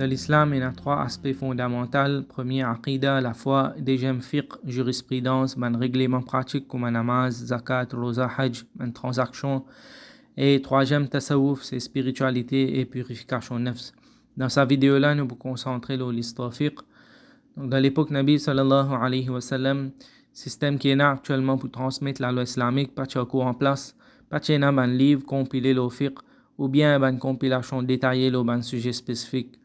Dans l'islam, il y a trois aspects fondamentaux. Premier, aqida, la foi. Deuxième, fiqh, jurisprudence, ben règlement pratique comme namaz, zakat, roza, hajj, ben transaction. Et troisième, tasawwuf, c'est spiritualité et purification nafs. Dans sa vidéo-là, nous nous concentrer sur l'histoire fiqh. Donc, dans l'époque Nabi sallallahu alayhi wa sallam, système qui est là actuellement pour transmettre la loi islamique, pas de en place, pas de un livre compilé le fiqh, ou bien une compilation détaillée le un sujet spécifique.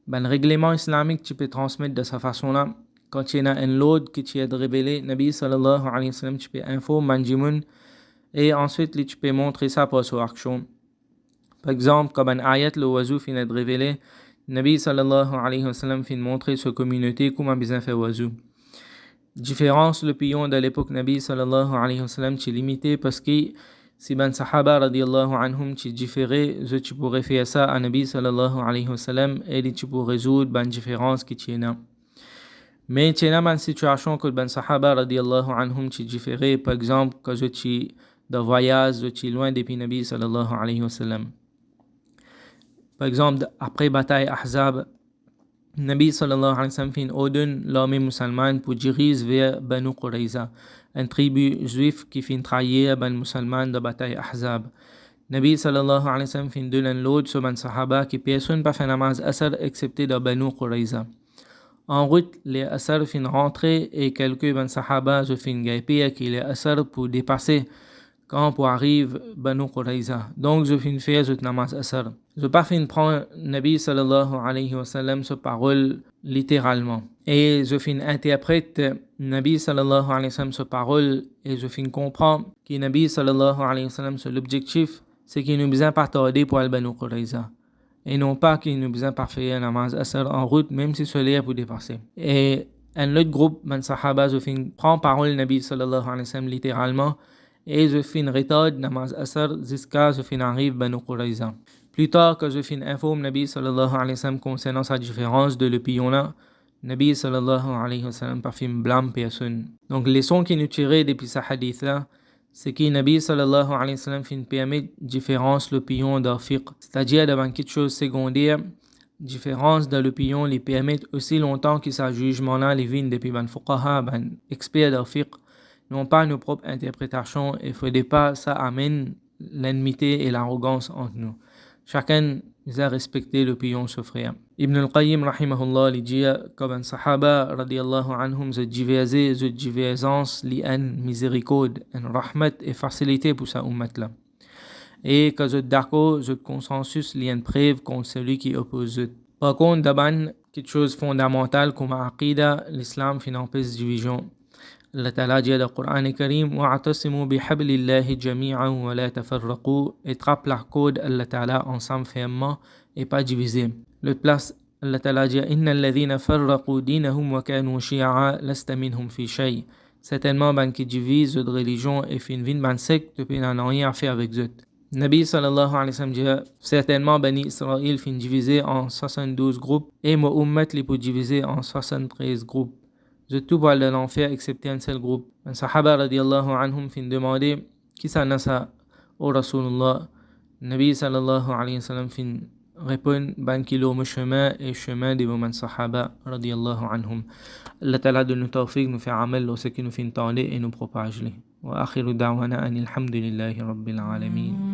Ben règlement islamique tu peux transmettre de cette façon-là. Quand tu as un load qui t'est révélé, Nabi sallallahu alayhi wa sallam, tu peux informer et ensuite tu peux montrer ça par son action. Par exemple, comme un ayat le wazou finit de révéler, Nabi sallallahu alayhi wa sallam finit de montrer sa communauté comment bien faire wazou. Différence le pion de l'époque Nabi sallallahu alayhi wa sallam tu limité parce que si ben sahaba radiyallahu anhum tu différé, tu pourrais faire ça à Nabi sallallahu alayhi wa sallam et tu pourrais résoudre ben différence qui tu là. Mais tu as une situation que ben sahaba radiyallahu anhum tu différé, par exemple que tu de voyage, tu loin depuis Nabi sallallahu alayhi wa sallam. Par exemple, après bataille Ahzab, Nabi sallallahu alayhi wa sallam fait une ordre l'armée musulmane pour diriger vers Banu Qurayza, une tribu juive qui fait trahir ben musulman de bataille Ahzab. Nabi sallallahu alayhi wa sallam fait une l'ordre sur ben sahaba qui personne pas fait namaz asr excepté de Banu Qurayza. En route, les asr fin rentrer et quelques ben sahaba se fin gagner qui les asr pour dépasser quand pour arrive Banu Qurayza. Donc je fin faire ce namaz asr. Je pas fin prendre Nabi sallallahu alayhi wa sallam sa parole littéralement. Et je fin interprète Nabi sallallahu alayhi wa sallam sa parole et je fin comprendre que Nabi sallallahu alayhi wa sallam l'objectif c'est qu'il nous besoin pas tarder pour aller Banu Qurayza. Et non pas qu'il nous besoin pas faire namaz asr en route même si cela est pour dépasser. Et un autre groupe ben sahaba je fin prend parole Nabi sallallahu alayhi wa sallam littéralement et je fin retarde namaz asr jusqu'à je fin arrive Banu Qurayza. Plus tard, quand je fin informe Nabi sallallahu alayhi wa sallam concernant sa différence de l'opinion là, Nabi sallallahu alayhi wa sallam pas fait blâme personne. Donc, les leçons qui nous tirent depuis ce hadith là, c'est que Nabi sallallahu alayhi wa sallam fin permet différence l'opinion d'un fiqh. C'est-à-dire d'avoir quelque chose secondaire, différence de l'opinion les permet aussi longtemps que sa jugement là les vient depuis ban fuqaha, ban experts d'un fiqh, non pas nos propres interprétations et faudrait pas ça amène l'enmité et l'arrogance entre nous. Chacun a respecté l'opinion de son frère. Ibn al-Qayyim rahimahullah li dit comme un sahaba radiyallahu anhum ze divergence li an miséricorde, en rahmat et facilité pour sa ummat là. Et que ze d'accord, ze consensus li en preuve contre celui qui oppose. Par contre, d'abord, quelque chose de fondamental comme aqida, l'islam fait une division. Allah Ta'ala dit dans le Coran Karim wa'tasimu bihablillahi jami'an wa la tafarraqu et trappe la corde Allah Ta'ala ensemble fermement et pas divisé. Le place Allah Ta'ala dit innal ladhina farraqu dinahum wa kanu shi'a lasta minhum fi shay. Certainement ben qui divise de religion et fin vin ben secte puis n'en ont rien à faire avec eux. Nabi sallallahu alayhi wa sallam dit certainement Bani Israël fin divisé en 72 groupes et mon ummat li pour diviser en 73 groupes. Je tout parle de l'enfer excepté un seul groupe. Un sahaba radiyallahu anhum fin demandé qui ça nasa au Rasulullah. Nabi sallallahu alayhi wa sallam fin répond ban kilo mon chemin et chemin des moments sahaba radiyallahu anhum. Allah Ta'ala de nous tawfiq nous faire amal ce qui nous fait entendre et nous propager. Wa akhiru da'wana anil hamdulillahi rabbil alamin.